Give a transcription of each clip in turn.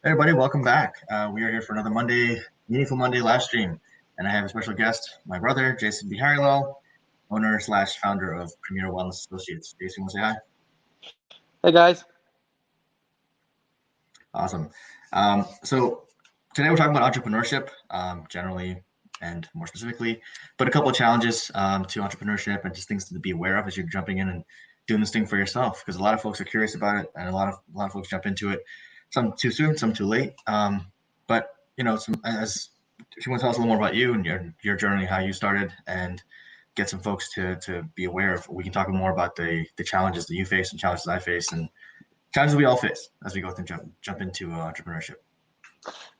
Hey everybody, welcome back. We are here for another Meaningful Monday live stream, and I have a special guest, my brother, Jason B. Harrell, owner slash founder of Premier Wellness Associates. Jason, want to say hi? Hey guys. Awesome. So today we're talking about entrepreneurship, generally and more specifically, but a couple of challenges to entrepreneurship and just things to be aware of as you're jumping in and doing this thing for yourself. Because a lot of folks are curious about it, and a lot of folks jump into it, some too soon, some too late. But some as if you want to tell us a little more about you and your journey, how you started, and get some folks to be aware of. We can talk more about the challenges that you face and challenges I face and challenges we all face as we go through jump into entrepreneurship.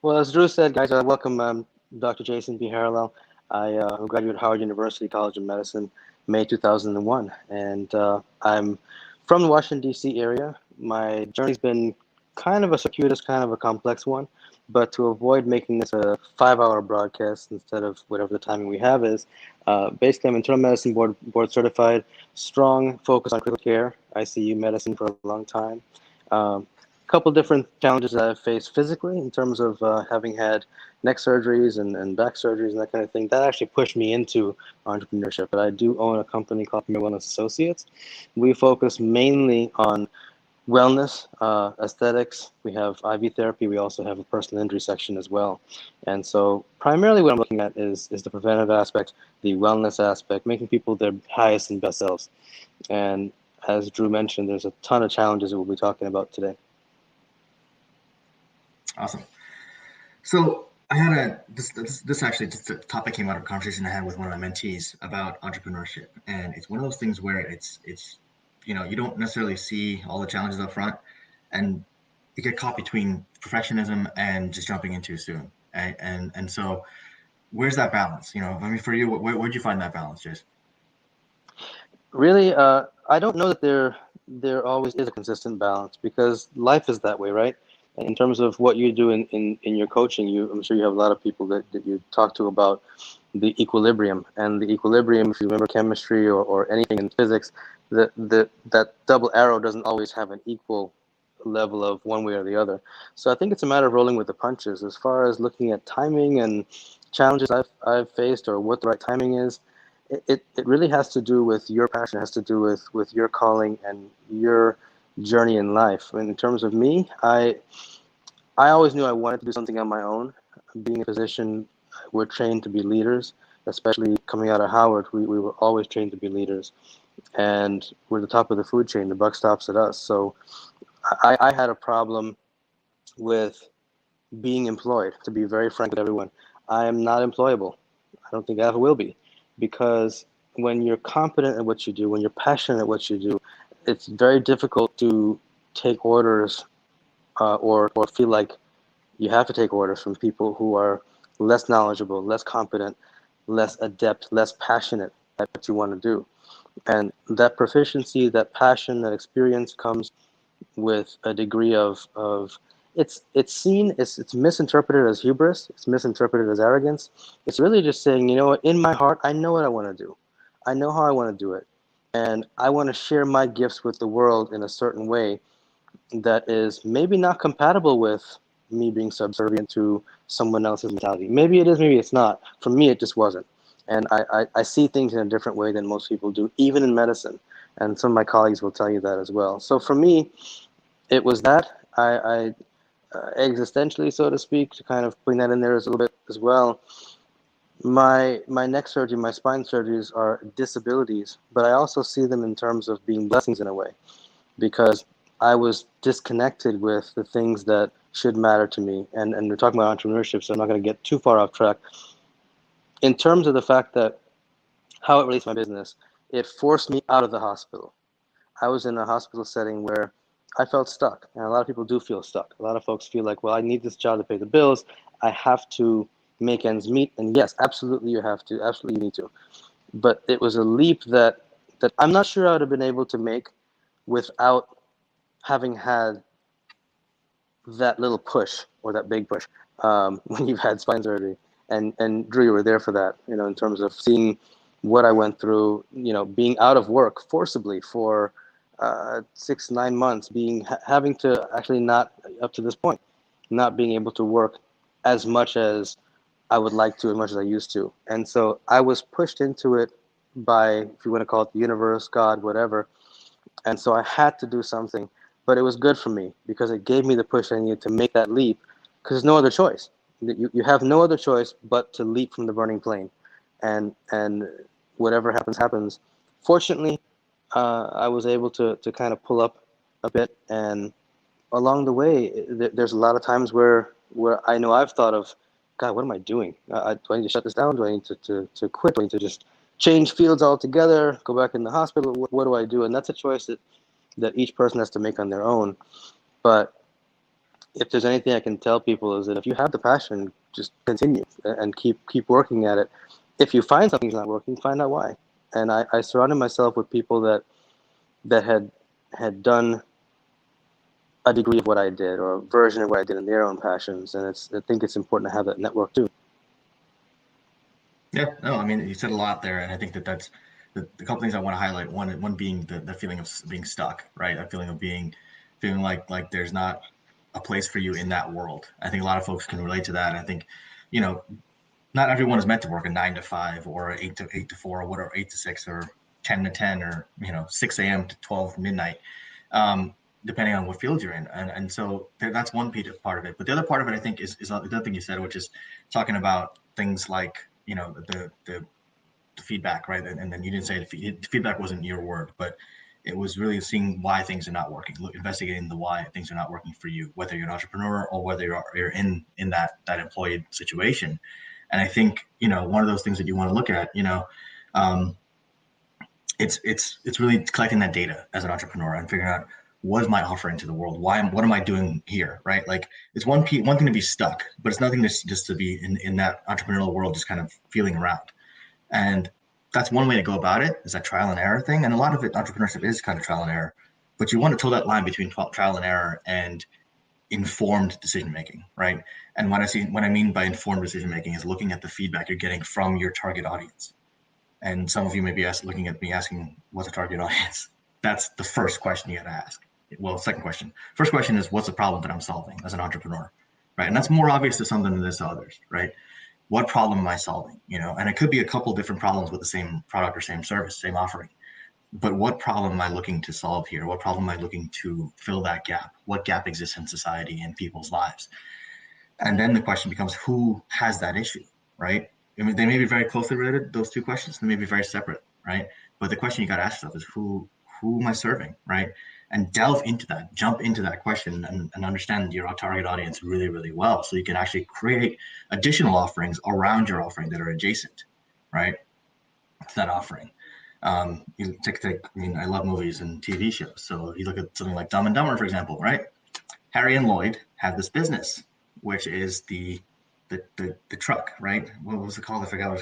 Well, as Drew said, guys, welcome Dr. Jason B. Harrell. I graduated Howard University College of Medicine, May 2001, and I'm from the Washington, D.C. area. My journey's been kind of a circuitous, kind of a complex one, but to avoid making this a 5-hour broadcast instead of whatever the timing we have is, basically I'm internal medicine board certified, strong focus on critical care, ICU medicine for a long time. Couple different challenges that I've faced physically in terms of having had neck surgeries and back surgeries and that kind of thing. That actually pushed me into entrepreneurship. But I do own a company called Premier Wellness Associates. We focus mainly on wellness, aesthetics. We have IV therapy. We also have a personal injury section as well. And so primarily what I'm looking at is the preventive aspect, the wellness aspect, making people their highest and best selves. And as Drew mentioned, there's a ton of challenges that we'll be talking about today. Awesome. So I had this actually just a topic came out of a conversation I had with one of my mentees about entrepreneurship, and it's one of those things where it's you don't necessarily see all the challenges up front, and you get caught between perfectionism and just jumping in too soon. And so where's that balance? I mean, for you, where'd you find that balance, Jason? Really, I don't know that there always is a consistent balance because life is that way, right? In terms of what you do in your coaching, I'm sure you have a lot of people that you talk to about the equilibrium. And the equilibrium, if you remember chemistry or anything in physics, that double arrow doesn't always have an equal level of one way or the other. So I think it's a matter of rolling with the punches. As far as looking at timing and challenges I've faced or what the right timing is, it really has to do with your passion. It has to do with your calling and your journey in life. And in terms of me, I always knew I wanted to do something on my own. Being a physician, we're trained to be leaders, especially coming out of Howard. We were always trained to be leaders. And we're the top of the food chain. The buck stops at us. So I had a problem with being employed, to be very frank with everyone. I am not employable. I don't think I ever will be. Because when you're competent at what you do, when you're passionate at what you do, it's very difficult to take orders or feel like you have to take orders from people who are less knowledgeable, less competent, less adept, less passionate at what you want to do. And that proficiency, that passion, that experience comes with a degree of it's misinterpreted as hubris, it's misinterpreted as arrogance. It's really just saying, you know what, in my heart, I know what I want to do. I know how I want to do it. And I want to share my gifts with the world in a certain way that is maybe not compatible with me being subservient to someone else's mentality. Maybe it is, maybe it's not. For me, it just wasn't. And I see things in a different way than most people do, even in medicine. And some of my colleagues will tell you that as well. So for me, it was that. I existentially, so to speak, to kind of bring that in there as a little bit as well. My neck surgery, my spine surgeries are disabilities, but I also see them in terms of being blessings in a way, because I was disconnected with the things that should matter to me. And we're talking about entrepreneurship, so I'm not going to get too far off track. In terms of the fact that how it relates to my business, it forced me out of the hospital. I was in a hospital setting where I felt stuck, and a lot of people do feel stuck. A lot of folks feel like, well, I need this job to pay the bills. I have to make ends meet, and yes, absolutely you have to, absolutely you need to. But it was a leap that I'm not sure I would have been able to make without having had that little push or that big push when you've had spine surgery. And Drew, you were there for that, in terms of seeing what I went through, being out of work forcibly for 6-9 months, having to actually not up to this point, not being able to work as much as I would like to, as much as I used to. And so I was pushed into it by, if you want to call it the universe, God, whatever. And so I had to do something, but it was good for me because it gave me the push I needed to make that leap, because there's no other choice. You have no other choice but to leap from the burning plane, and whatever happens, happens. Fortunately, I was able to kind of pull up a bit, and along the way, there's a lot of times where I know I've thought of, God, what am I doing? Do I need to shut this down? Do I need to quit? Do I need to just change fields altogether, go back in the hospital? What do I do? And that's a choice that each person has to make on their own. But if there's anything I can tell people is that if you have the passion, just continue and keep working at it. If you find something's not working, find out why. And I surrounded myself with people that had done a degree of what I did or a version of what I did in their own passions. And I think it's important to have that network too. Yeah, no, I mean, you said a lot there, and I think that's the couple things I want to highlight. One being the feeling of being stuck, right? That feeling of feeling like there's not a place for you in that world. I think a lot of folks can relate to that. I think, you know, not everyone is meant to work a 9 to 5 or 8 to 4 or whatever, 8 to 6 or 10 to 10 or 6 a.m. to 12 midnight, depending on what field you're in. And so that's one part of it. But the other part of it, I think, is the other thing you said, which is talking about things like the feedback, right? And then you didn't say the feedback wasn't your word, but it was really seeing why things are not working, investigating the why things are not working for you, whether you're an entrepreneur or whether you're in that employed situation. And I think one of those things that you want to look at, um, it's really collecting that data as an entrepreneur and figuring out what is my offering to the world, what am I doing here, right? Like it's one thing to be stuck, but it's nothing just to be in that entrepreneurial world, just kind of feeling around. And that's one way to go about it, is that trial and error thing. And a lot of it, entrepreneurship is kind of trial and error, but you want to toe that line between trial and error and informed decision making, right? And what I mean by informed decision making is looking at the feedback you're getting from your target audience. And some of you may be looking at me asking, what's a target audience? That's the first question you got to ask. Well, second question. First question is, what's the problem that I'm solving as an entrepreneur, right? And that's more obvious to some than it is to others, right? What problem am I solving? And it could be a couple different problems with the same product or same service, same offering. But what problem am I looking to solve here? What problem am I looking to fill that gap? What gap exists in society and people's lives? And then the question becomes, who has that issue, right? I mean, they may be very closely related, those two questions. They may be very separate, right? But the question you got to ask yourself is, who am I serving, right? And delve into that, jump into that question and understand your target audience really, really well. So you can actually create additional offerings around your offering that are adjacent, right, to that offering. I mean, I love movies and TV shows. So you look at something like Dumb and Dumber, for example, right? Harry and Lloyd have this business, which is the truck, right? What was it called? I forgot what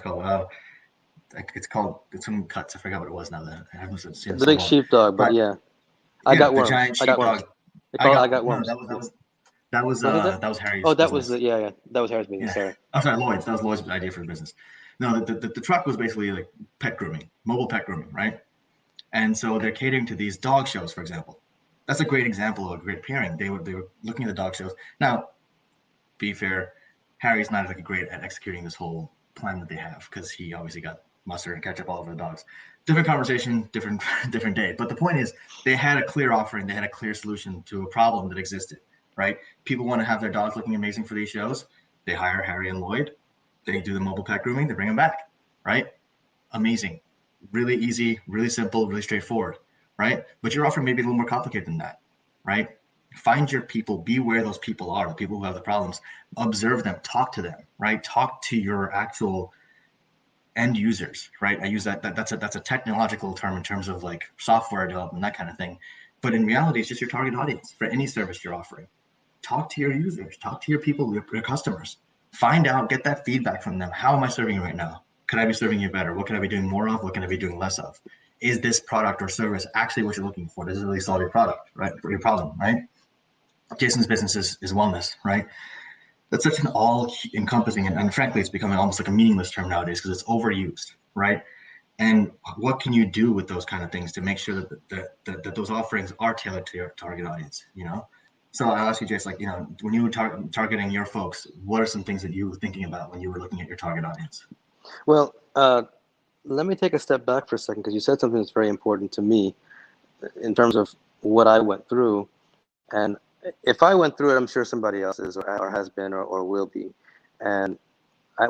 it's called. It's some cuts. I forgot what it was now. That I haven't seen it The so big long. sheepdog, but But yeah, I yeah, got the worms. giant I got worms. sheepdog. They call it I got No, worms. Was it that? that was Oh, Harry's that was business. the yeah. That was Harry's business. Yeah, Sorry. I'm sorry, Lloyd's. That was Lloyd's idea for the business. No, the truck was basically like pet grooming, mobile pet grooming, right? And so they're catering to these dog shows, for example. That's a great example of a great pairing. They were looking at the dog shows. Now, be fair, Harry's not like great at executing this whole plan that they have because he obviously got mustard and ketchup all over the dogs. Different conversation, different different day. But the point is, they had a clear offering. They had a clear solution to a problem that existed. Right? People want to have their dogs looking amazing for these shows. They hire Harry and Lloyd. They do the mobile pet grooming. They bring them back. Right? Amazing. Really easy, really simple, really straightforward. Right? But your offering may be a little more complicated than that. Right? Find your people, be where those people are, the people who have the problems, observe them, talk to them, right? Talk to your actual end users, right? I use that's a technological term in terms of like software development, that kind of thing. But in reality, it's just your target audience for any service you're offering. Talk to your users, talk to your people, your customers. Find out, get that feedback from them. How am I serving you right now? Could I be serving you better? What can I be doing more of? What can I be doing less of? Is this product or service actually what you're looking for? Does it really solve your product, right? Your problem, right? Jason's business is wellness, right? That's such an all-encompassing, and frankly, it's becoming almost like a meaningless term nowadays because it's overused, right? And what can you do with those kind of things to make sure that those offerings are tailored to your target audience? So I'll ask you, Jace, like, when you were targeting your folks, what are some things that you were thinking about when you were looking at your target audience? Well, let me take a step back for a second, because you said something that's very important to me in terms of what I went through. And if I went through it, I'm sure somebody else is or has been or will be. And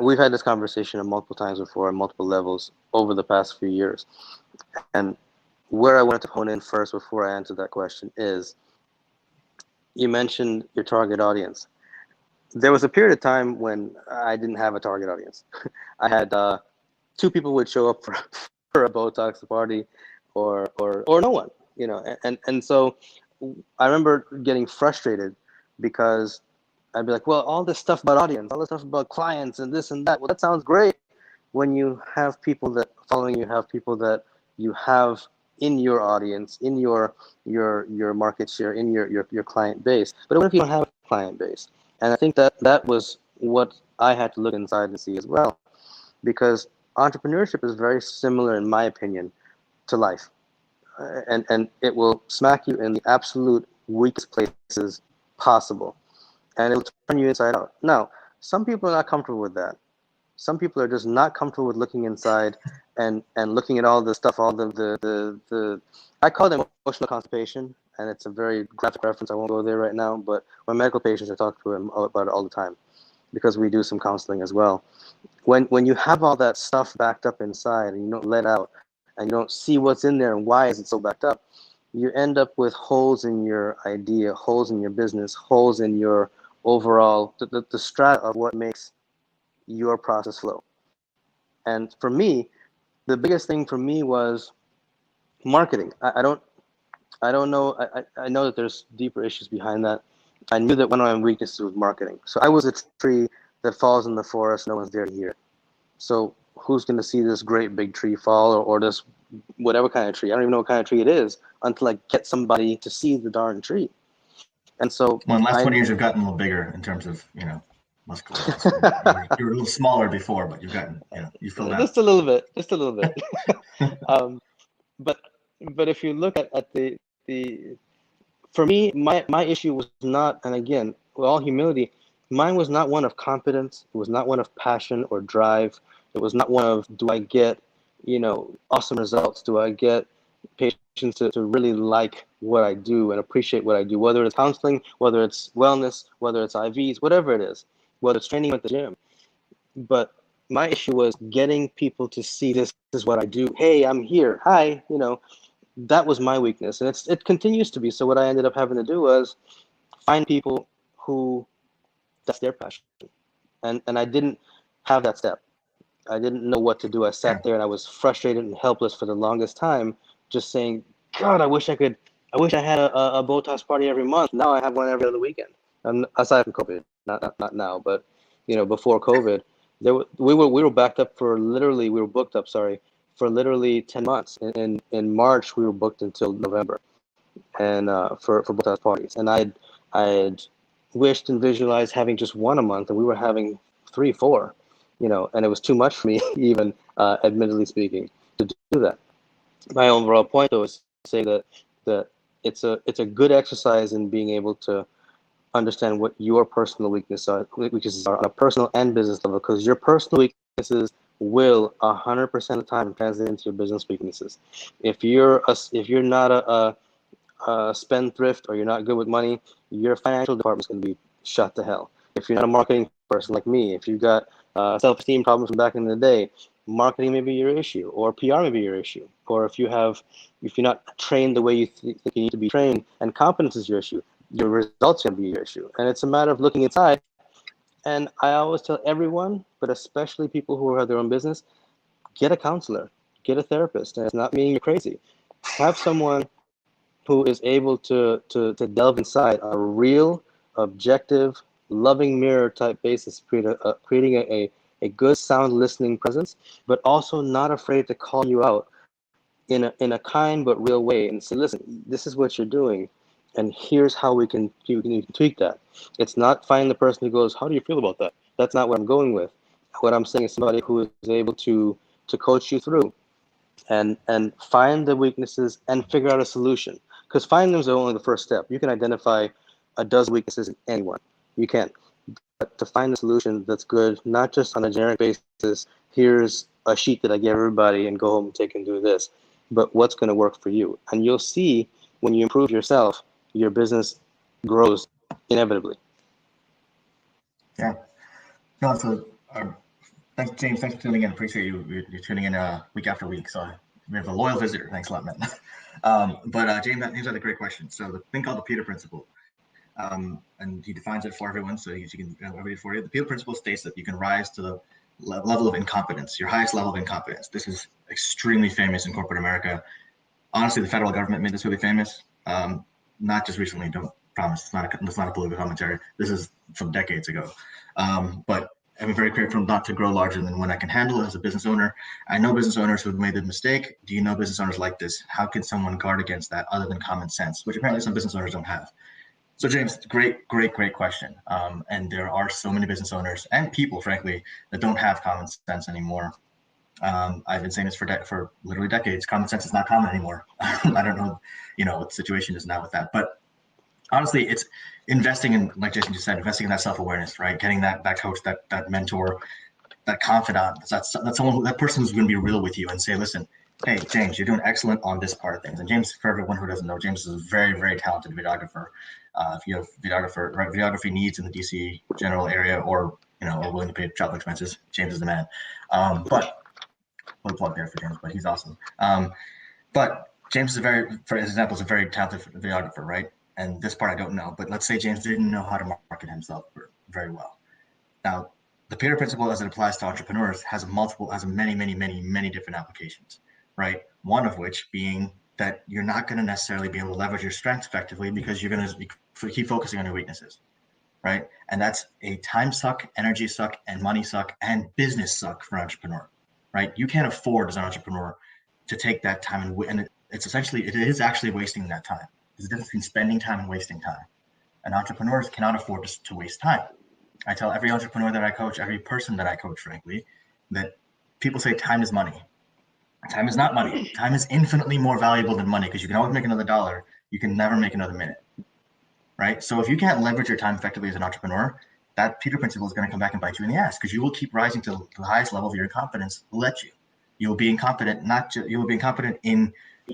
we've had this conversation multiple times before on multiple levels over the past few years. And where I wanted to hone in first before I answer that question is, you mentioned your target audience. There was a period of time when I didn't have a target audience. I had two people would show up for a Botox party, or no one, and so I remember getting frustrated because I'd be like, well, all this stuff about audience, all this stuff about clients and this and that, well, that sounds great when you have people that following you, have people that you have in your audience, in your market share, in your client base. But what if you don't have a client base? And I think that was what I had to look inside and see as well, because entrepreneurship is very similar, in my opinion, to life, and it will smack you in the absolute weakest places possible, and it'll turn you inside out. Now, some people are not comfortable with that. Some people are just not comfortable with looking inside and looking at all the stuff, all the I call them emotional constipation, and it's a very graphic reference. I won't go there right now, but my medical patients, I talk to them about it all the time because we do some counseling as well. When you have all that stuff backed up inside and you don't let out and you don't see what's in there and why is it so backed up, you end up with holes in your idea, holes in your business, holes in your overall the strata of what makes your process flow. And for me, the biggest thing for me was marketing. I don't know. I know that there's deeper issues behind that. I knew that one of my weaknesses was marketing. So I was a tree that falls in the forest. No one's there to hear it. So who's going to see this great big tree fall, or this whatever kind of tree? I don't even know what kind of tree it is until I get somebody to see the darn tree. And so, well, in the last 20 years, you've gotten a little bigger in terms of, muscular mass. You were a little smaller before, but you've gotten, you filled out. Just a little bit. But if you look at the for me, my issue was not, and again, with all humility, mine was not one of competence. It was not one of passion or drive. It was not one of, do I get, awesome results? Do I get patients to really like what I do and appreciate what I do, whether it's counseling, whether it's wellness, whether it's IVs, whatever it is, whether it's training at the gym. But my issue was getting people to see this is what I do. Hey, I'm here. Hi, that was my weakness, and it continues to be. So what I ended up having to do was find people who that's their passion, and I didn't have that step. I didn't know what to do. I sat there and I was frustrated and helpless for the longest time, just saying, God, I wish I had a Botox party every month. Now I have one every other weekend. And aside from COVID, not now, but before COVID, we were backed up for literally, we were booked up, for literally 10 months. In March, we were booked until November, and for Botox parties. And I had wished and visualized having just one a month, and we were having 3, 4, and it was too much for me, even admittedly speaking, to do that. My overall point, though, is to say that it's a good exercise in being able to understand what your personal weaknesses are on a personal and business level, because your personal weaknesses will 100% of the time translate into your business weaknesses. If you're not a spendthrift, or you're not good with money, your financial department's going to be shut to hell. If you're not a marketing person like me, if you've got self-esteem problems from back in the day, marketing may be your issue, or PR may be your issue. Or if you're not trained the way you think you need to be trained, and competence is your issue, your results can be your issue. And it's a matter of looking inside. And I always tell everyone, but especially people who have their own business, get a counselor, get a therapist. And it's not meaning you're crazy. Have someone who is able to delve inside on a real, objective, loving mirror type basis, creating a good sound listening presence, but also not afraid to call you out in a kind but real way and say, listen, this is what you're doing, and here's how you can tweak that. It's not find the person who goes, how do you feel about that? That's not what I'm going with. What I'm saying is somebody who is able to coach you through and find the weaknesses and figure out a solution. Because finding them is only the first step. You can identify a dozen weaknesses in anyone. You can. But to find a solution that's good, not just on a generic basis, here's a sheet that I give everybody and go home and take and do this, but what's going to work for you. And you'll see when you improve yourself, your business grows inevitably. Yeah. No, so thanks, James. Thanks for tuning in. Appreciate you're tuning in week after week. So we have a loyal visitor. Thanks a lot, man. But James had a great question. So the thing called the Peter Principle, and he defines it for everyone, so you can read it for you. The Peter Principle states that you can rise to the level of incompetence, your highest level of incompetence. This is extremely famous in corporate America. Honestly, the federal government made this really famous. Not just recently. Don't promise. It's not a political commentary. This is from decades ago. But I'm very careful not to grow larger than what I can handle as a business owner. I know business owners who have made the mistake. Do you know business owners like this? How can someone guard against that other than common sense, which apparently some business owners don't have? So James, great question. And there are so many business owners and people, frankly, that don't have common sense anymore. I've been saying this for literally decades. Common sense is not common anymore. I don't know, what the situation is now with that, but honestly, it's investing in, like Jason just said, investing in that self-awareness, right? Getting that coach, that mentor, that confidant. That's someone, that person who's going to be real with you and say, listen, hey, James, you're doing excellent on this part of things. And James, for everyone who doesn't know, James is a very, very talented videographer. If you have videography needs in the DC general area, or are willing to pay travel expenses, James is the man. But we'll plug there for James, but he's awesome. But James is for example, is a very talented videographer, right? And this part I don't know, but let's say James didn't know how to market himself very well. Now, the Peter Principle, as it applies to entrepreneurs, has many different applications, right? One of which being that you're not going to necessarily be able to leverage your strengths effectively because you're going to keep focusing on your weaknesses, right? And that's a time suck, energy suck, and money suck, and business suck for an entrepreneur, right? You can't afford as an entrepreneur to take that time and it is actually wasting that time. There's a difference between spending time and wasting time. And entrepreneurs cannot afford to waste time. I tell every entrepreneur that I coach, every person that I coach, frankly, that people say time is money. Time is not money. Time is infinitely more valuable than money because you can always make another dollar. You can never make another minute, right? So if you can't leverage your time effectively as an entrepreneur, that Peter Principle is going to come back and bite you in the ass because you will keep rising to the highest level of your incompetence will let you. You will be incompetent, you will be incompetent in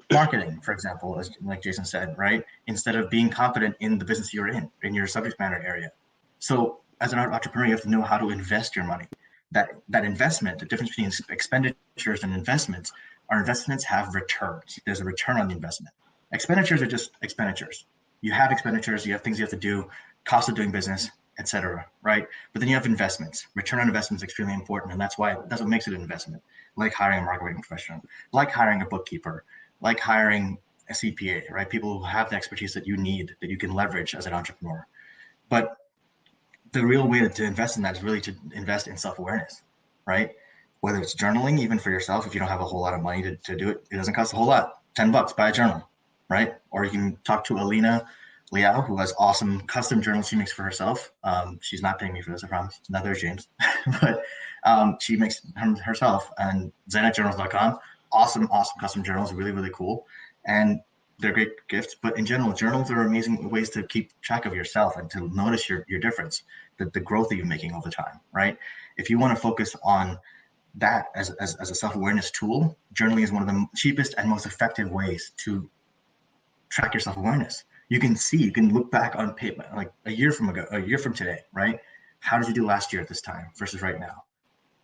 marketing, for example, as like Jason said, right? Instead of being competent in the business you're in your subject matter area. So as an entrepreneur, you have to know how to invest your money. That investment, the difference between expenditures and investments, our investments have returns. There's a return on the investment. Expenditures are just expenditures. You have expenditures, you have things you have to do, cost of doing business, etc. Right? But then you have investments. Return on investment is extremely important, and that's what makes it an investment. Like hiring a marketing professional, like hiring a bookkeeper, like hiring a CPA, right? People who have the expertise that you need, that you can leverage as an entrepreneur. But the real way to invest in that is really to invest in self-awareness, right? Whether it's journaling, even for yourself, if you don't have a whole lot of money to do it, it doesn't cost a whole lot. $10, buy a journal, right? Or you can talk to Alina Liao, who has awesome custom journals she makes for herself. She's not paying me for this, I promise. Neither is James. But she makes them herself, and zenitjournals.com. Awesome custom journals, really, really cool. And they're great gifts, but in general, journals are amazing ways to keep track of yourself and to notice your difference, the growth that you're making all the time, right? If you want to focus on that as a self-awareness tool, journaling is one of the cheapest and most effective ways to track your self-awareness. You can look back on paper, like a year from today, right? How did you do last year at this time versus right now?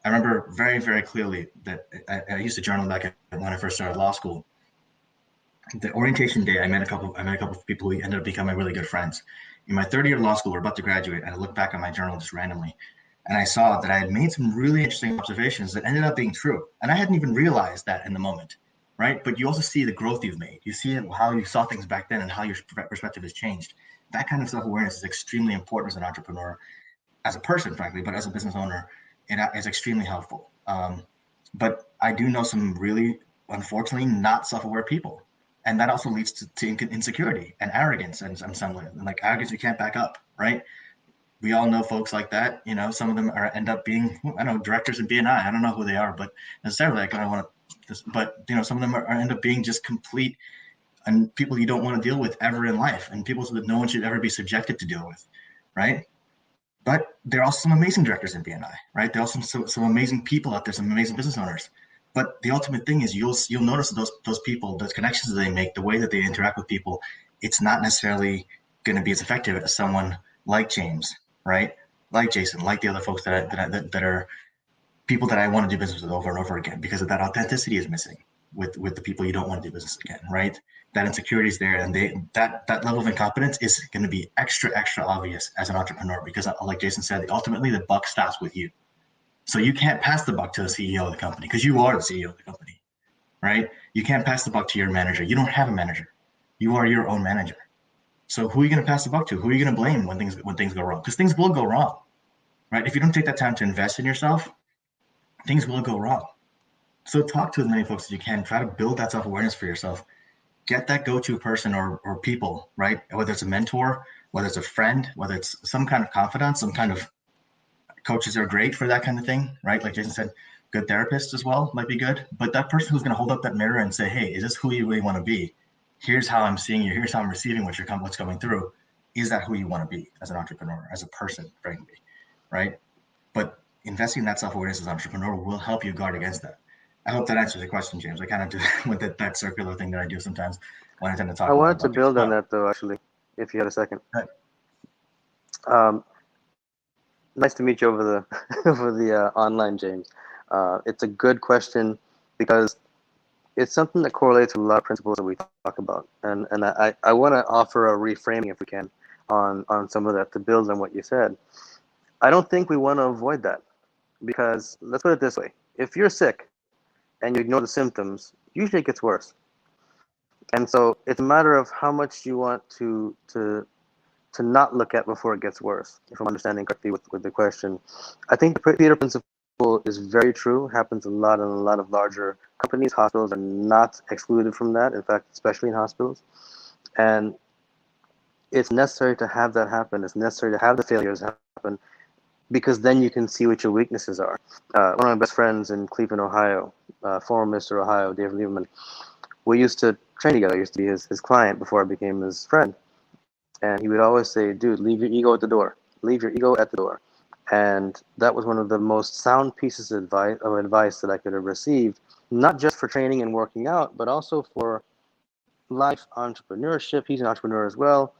I remember very, very clearly that I used to journal back when I first started law school. The orientation day, I met a couple of people who ended up becoming really good friends. In my third year of law school, we're about to graduate, and I looked back on my journal just randomly, and I saw that I had made some really interesting observations that ended up being true. And I hadn't even realized that in the moment, right? But you also see the growth you've made. You see how you saw things back then and how your perspective has changed. That kind of self-awareness is extremely important as an entrepreneur, as a person, frankly, but as a business owner, it is extremely helpful. But I do know some really, unfortunately, not self-aware people. And that also leads to insecurity and arrogance and like arrogance you can't back up, right? We all know folks like that. Some of them end up being, I don't know, directors in BNI. I don't know who they are, but necessarily I kind of want to. But some of them end up being just complete and people you don't want to deal with ever in life, and people that no one should ever be subjected to deal with, right? But there are also some amazing directors in BNI, right? There are also some amazing people out there, some amazing business owners. But the ultimate thing is you'll notice that those people, those connections that they make, the way that they interact with people, it's not necessarily going to be as effective as someone like James, right? Like Jason, like the other folks that are people that I want to do business with over and over again, because of that authenticity is missing with the people you don't want to do business again, right? That insecurity is there, and that level of incompetence is going to be extra obvious as an entrepreneur, because like Jason said, ultimately the buck stops with you. So you can't pass the buck to the CEO of the company, because you are the CEO of the company, right? You can't pass the buck to your manager. You don't have a manager. You are your own manager. So who are you going to pass the buck to? Who are you going to blame when things go wrong? Because things will go wrong, right? If you don't take that time to invest in yourself, things will go wrong. So talk to as many folks as you can. Try to build that self-awareness for yourself. Get that go-to person or people, right? Whether it's a mentor, whether it's a friend, whether it's some kind of confidant, some kind of coaches are great for that kind of thing, right? Like Jason said, good therapists as well might be good. But that person who's going to hold up that mirror and say, hey, is this who you really want to be? Here's how I'm seeing you. Here's how I'm receiving what's coming through. Is that who you want to be as an entrepreneur, as a person, frankly, right? But investing in that self-awareness as an entrepreneur will help you guard against that. I hope that answers the question, James. I kind of do with that circular thing that I do sometimes when I tend to talk I a lot wanted to about things. build on that though, actually, if you had a second. Right. Nice to meet you over the over the online, James. It's a good question because it's something that correlates with a lot of principles that we talk about, and I want to offer a reframing, if we can, on some of that to build on what you said. I don't think we want to avoid that, because let's put it this way: if you're sick and you ignore the symptoms, usually it gets worse. And so it's a matter of how much you want to not look at before it gets worse, if I'm understanding correctly with the question. I think the Peter principle is very true, happens a lot in a lot of larger companies. Hospitals are not excluded from that, in fact, especially in hospitals. And it's necessary to have that happen. It's necessary to have the failures happen, because then you can see what your weaknesses are. One of my best friends in Cleveland, Ohio, former Mr. Ohio, Dave Lieberman, we used to train together. I used to be his client before I became his friend. And he would always say, dude, leave your ego at the door. Leave your ego at the door. And that was one of the most sound pieces of advice that I could have received, not just for training and working out, but also for life entrepreneurship. He's an entrepreneur as well.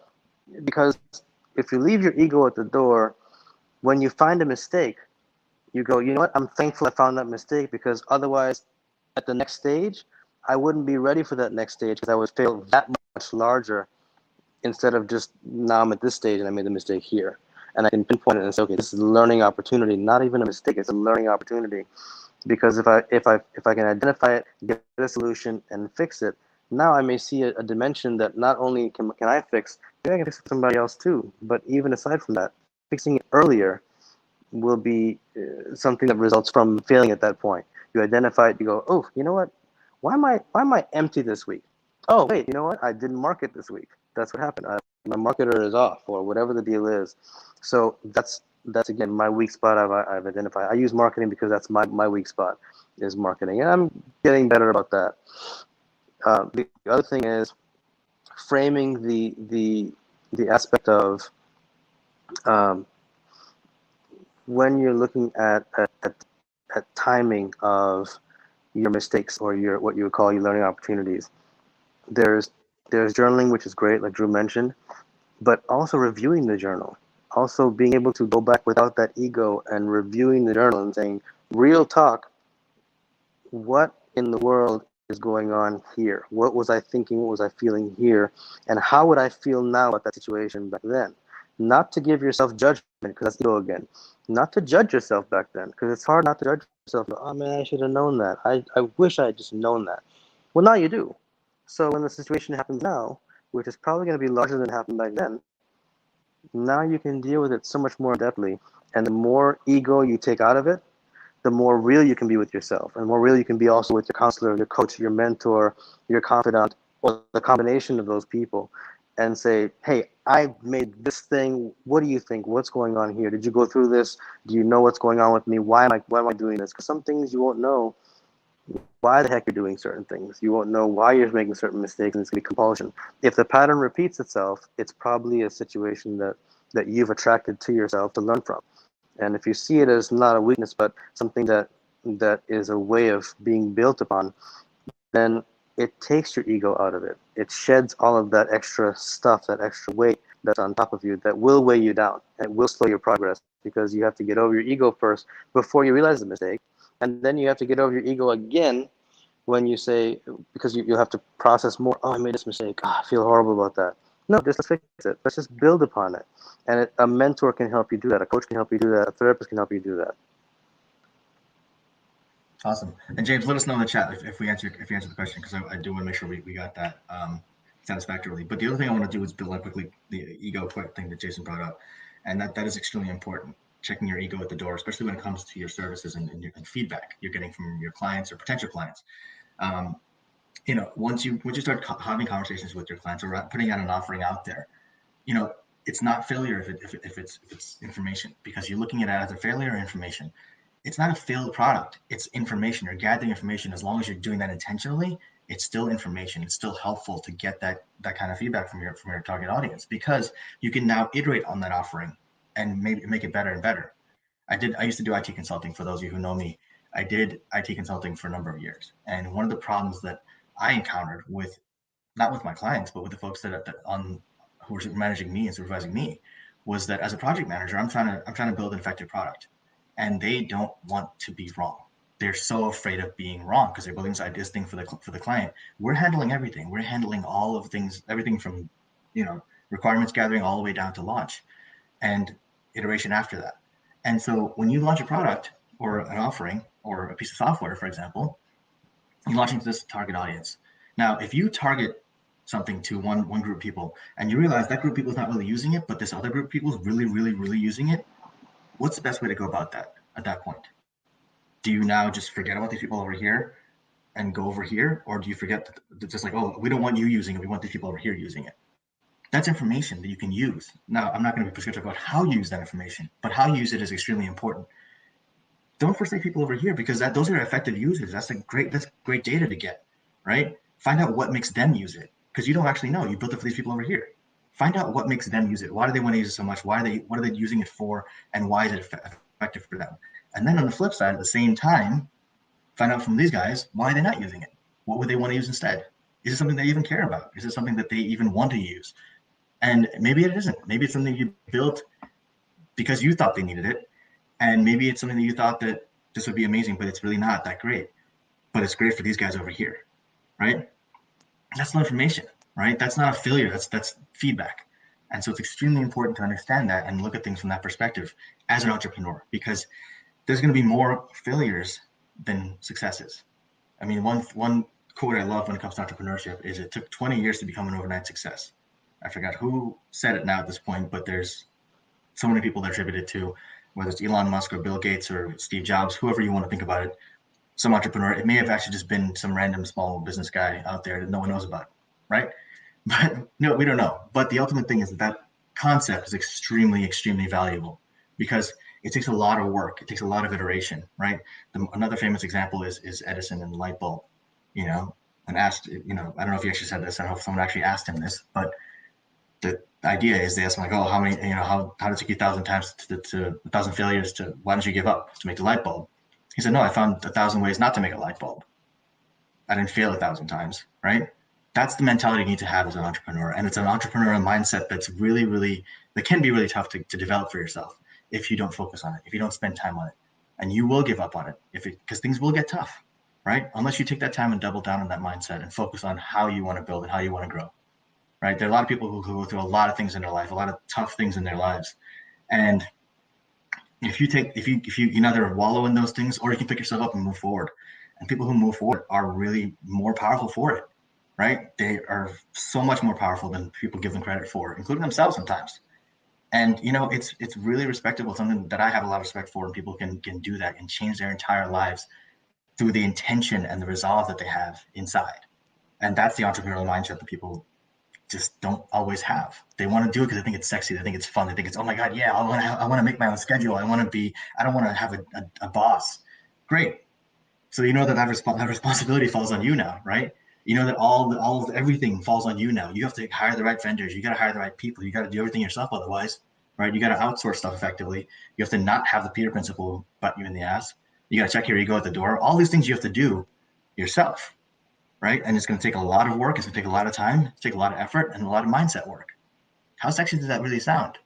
Because if you leave your ego at the door, when you find a mistake, you go, you know what, I'm thankful I found that mistake, because otherwise at the next stage, I wouldn't be ready for that next stage, because I would fail that much larger, instead of just, now I'm at this stage and I made the mistake here. And I can pinpoint it and say, okay, this is a learning opportunity, not even a mistake, it's a learning opportunity. Because if I can identify it, get a solution and fix it, now I may see a dimension that not only can I fix, maybe I can fix somebody else too. But even aside from that, fixing it earlier will be something that results from failing at that point. You identify it, you go, oh, you know what? Why am I empty this week? Oh, wait, you know what? I didn't market this week. That's what happened. My marketer is off, or whatever the deal is. So that's again my weak spot. I've identified. I use marketing because that's my weak spot, is marketing, and I'm getting better about that. The other thing is framing the aspect of when you're looking at timing of your mistakes, or your what you would call your learning opportunities. There's journaling, which is great, like Drew mentioned, but also reviewing the journal. Also being able to go back without that ego and reviewing the journal and saying, real talk, what in the world is going on here? What was I thinking? What was I feeling here? And how would I feel now about that situation back then? Not to give yourself judgment, because that's ego again. Not to judge yourself back then, because it's hard not to judge yourself. Oh man, I should have known that. I wish I had just known that. Well, now you do. So when the situation happens now, which is probably going to be larger than happened back then, now you can deal with it so much more depthly. And the more ego you take out of it, the more real you can be with yourself, and more real you can be also with your counselor, your coach, your mentor, your confidant, or the combination of those people, and say, hey, I made this thing. What do you think? What's going on here? Did you go through this? Do you know what's going on with me? Why am I doing this? Because some things you won't know why the heck you're doing certain things. You won't know why you're making certain mistakes, and it's going to be compulsion. If the pattern repeats itself, it's probably a situation that you've attracted to yourself to learn from. And if you see it as not a weakness, but something that is a way of being built upon, then it takes your ego out of it. It sheds all of that extra stuff, that extra weight that's on top of you that will weigh you down and will slow your progress, because you have to get over your ego first before you realize the mistake. And then you have to get over your ego again when you say, because you'll have to process more. Oh, I made this mistake. Oh, I feel horrible about that. No, just let's fix it. Let's just build upon it. And a mentor can help you do that. A coach can help you do that. A therapist can help you do that. Awesome. And James, let us know in the chat if we answer the question, because I do want to make sure we got that satisfactorily. But the other thing I want to do is build up quickly the ego quick thing that Jason brought up, and that is extremely important. Checking your ego at the door, especially when it comes to your services and feedback you're getting from your clients or potential clients. Once you start having conversations with your clients or putting out an offering out there, it's not failure if it's information, because you're looking at it as a failure or information. It's not a failed product. It's information. You're gathering information. As long as you're doing that intentionally, it's still information. It's still helpful to get that kind of feedback from your target audience, because you can now iterate on that offering and maybe make it better and better. I used to do IT consulting. For those of you who know me, I did IT consulting for a number of years. And one of the problems that I encountered with, not with my clients, but with the folks who were managing me and supervising me, was that as a project manager, I'm trying to build an effective product, and they don't want to be wrong. They're so afraid of being wrong because they're building this thing for the client. We're handling everything. We're handling all of things, everything from requirements gathering all the way down to launch and iteration after that. And so when you launch a product or an offering or a piece of software, for example, you're launching to this target audience. Now, if you target something to one group of people and you realize that group of people is not really using it, but this other group of people is really, really, really using it, what's the best way to go about that at that point? Do you now just forget about these people over here and go over here? Or do you forget that just like, oh, we don't want you using it, we want these people over here using it? That's information that you can use. Now, I'm not going to be prescriptive about how you use that information, but how you use it is extremely important. Don't forsake people over here, because those are effective users. That's great data to get, right? Find out what makes them use it, because you don't actually know. You built it for these people over here. Find out what makes them use it. Why do they want to use it so much? What are they using it for? And why is it effective for them? And then on the flip side, at the same time, find out from these guys why they're not using it. What would they want to use instead? Is it something they even care about? Is it something that they even want to use? And maybe it isn't. Maybe it's something you built because you thought they needed it. And maybe it's something that you thought that this would be amazing, but it's really not that great. But it's great for these guys over here, right? That's not information, right? That's not a failure. That's feedback. And so it's extremely important to understand that and look at things from that perspective as an entrepreneur, because there's going to be more failures than successes. I mean, one quote I love when it comes to entrepreneurship is, it took 20 years to become an overnight success. I forgot who said it now at this point, but there's so many people that attribute it to, whether it's Elon Musk or Bill Gates or Steve Jobs, whoever you want to think about it, some entrepreneur. It may have actually just been some random small business guy out there that no one knows about, right? But no, we don't know. But the ultimate thing is that concept is extremely, extremely valuable, because it takes a lot of work. It takes a lot of iteration, right? Another famous example is Edison and the light bulb, and asked, I don't know if he actually said this. I don't know if someone actually asked him this, but the idea is they asked him like, oh, how many, how did it take you 1,000 times to 1,000 failures to, why didn't you give up to make the light bulb? He said, no, I found 1,000 ways not to make a light bulb. I didn't fail 1,000 times, right? That's the mentality you need to have as an entrepreneur. And it's an entrepreneurial mindset that's really, really, that can be really tough to develop for yourself if you don't focus on it, if you don't spend time on it. And you will give up on it because things will get tough, right? Unless you take that time and double down on that mindset and focus on how you want to build and how you want to grow, right? There are a lot of people who go through a lot of things in their life, a lot of tough things in their lives. And if you can either wallow in those things, or you can pick yourself up and move forward. And people who move forward are really more powerful for it, right? They are so much more powerful than people give them credit for, including themselves sometimes. And it's really respectable, something that I have a lot of respect for, and people can do that and change their entire lives through the intention and the resolve that they have inside. And that's the entrepreneurial mindset that people just don't always have. They want to do it because they think it's sexy. They think it's fun. They think it's, oh my God, yeah, I want to make my own schedule. I don't want to have a boss. Great. So you know that that responsibility falls on you now, right? You know that all of everything falls on you now. You have to hire the right vendors. You got to hire the right people. You got to do everything yourself otherwise, right? You got to outsource stuff effectively. You have to not have the Peter principle butt you in the ass. You got to check your ego at the door. All these things you have to do yourself, right? And it's going to take a lot of work. It's going to take a lot of time. It's take a lot of effort and a lot of mindset work. How sexy does that really sound?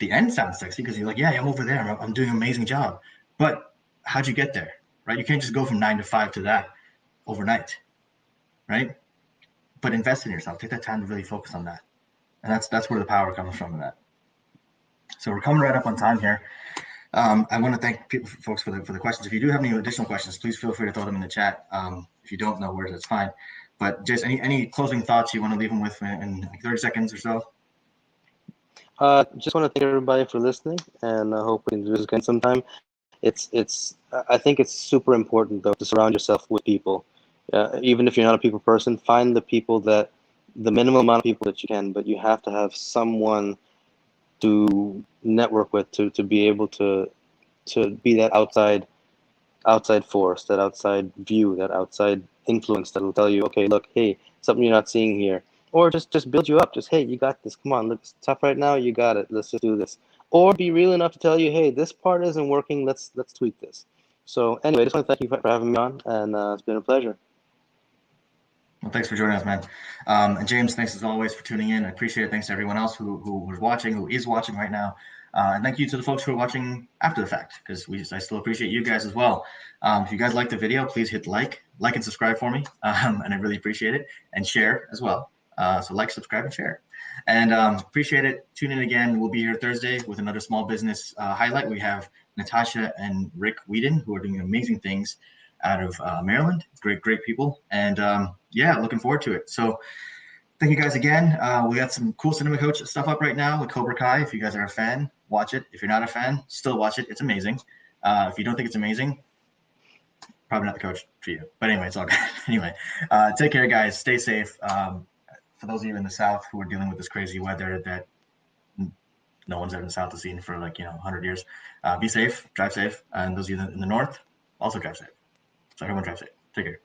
The end sounds sexy because you're like, yeah, I'm over there. I'm doing an amazing job. But how'd you get there, right? You can't just go from 9 to 5 to that overnight, right? But invest in yourself. Take that time to really focus on that. And that's where the power comes from in that. So we're coming right up on time here. I want to thank people, folks, for the questions. If you do have any additional questions, please feel free to throw them in the chat. If you don't know where, that's fine. But just any closing thoughts you want to leave them with in like 30 seconds or so? Just want to thank everybody for listening, and I hope we can do this again sometime. I think it's super important though to surround yourself with people. Even if you're not a people person, find the minimum amount of people that you can, but you have to have someone to network with to be able to be that outside force, that outside view, that outside influence that will tell you, okay, look, hey, something you're not seeing here, or just build you up. Just, hey, you got this. Come on, look, it's tough right now. You got it. Let's just do this. Or be real enough to tell you, hey, this part isn't working. Let's tweak this. So anyway, I just want to thank you for having me on, and it's been a pleasure. Well, thanks for joining us, man. And James, thanks as always for tuning in. I appreciate it. Thanks to everyone else who was watching, who is watching right now. And thank you to the folks who are watching after the fact, because I still appreciate you guys as well. If you guys like the video, please hit like and subscribe for me. And I really appreciate it. And share as well. So like, subscribe, and share. And appreciate it. Tune in again. We'll be here Thursday with another small business highlight. We have Natasha and Rick Whedon, who are doing amazing things out of Maryland. Great people. And yeah, looking forward to it. So thank you guys again. We got some cool Cinema Coach stuff up right now with Cobra Kai. If you guys are a fan, watch it. If you're not a fan, still watch it. It's amazing. If you don't think it's amazing, probably not the coach for you. But anyway, it's all good. Anyway, take care, guys. Stay safe. For those of you in the South who are dealing with this crazy weather that no one's ever in the South has seen for 100 years, be safe, drive safe. And those of you in the North, also drive safe. So everyone drive safe. Take care.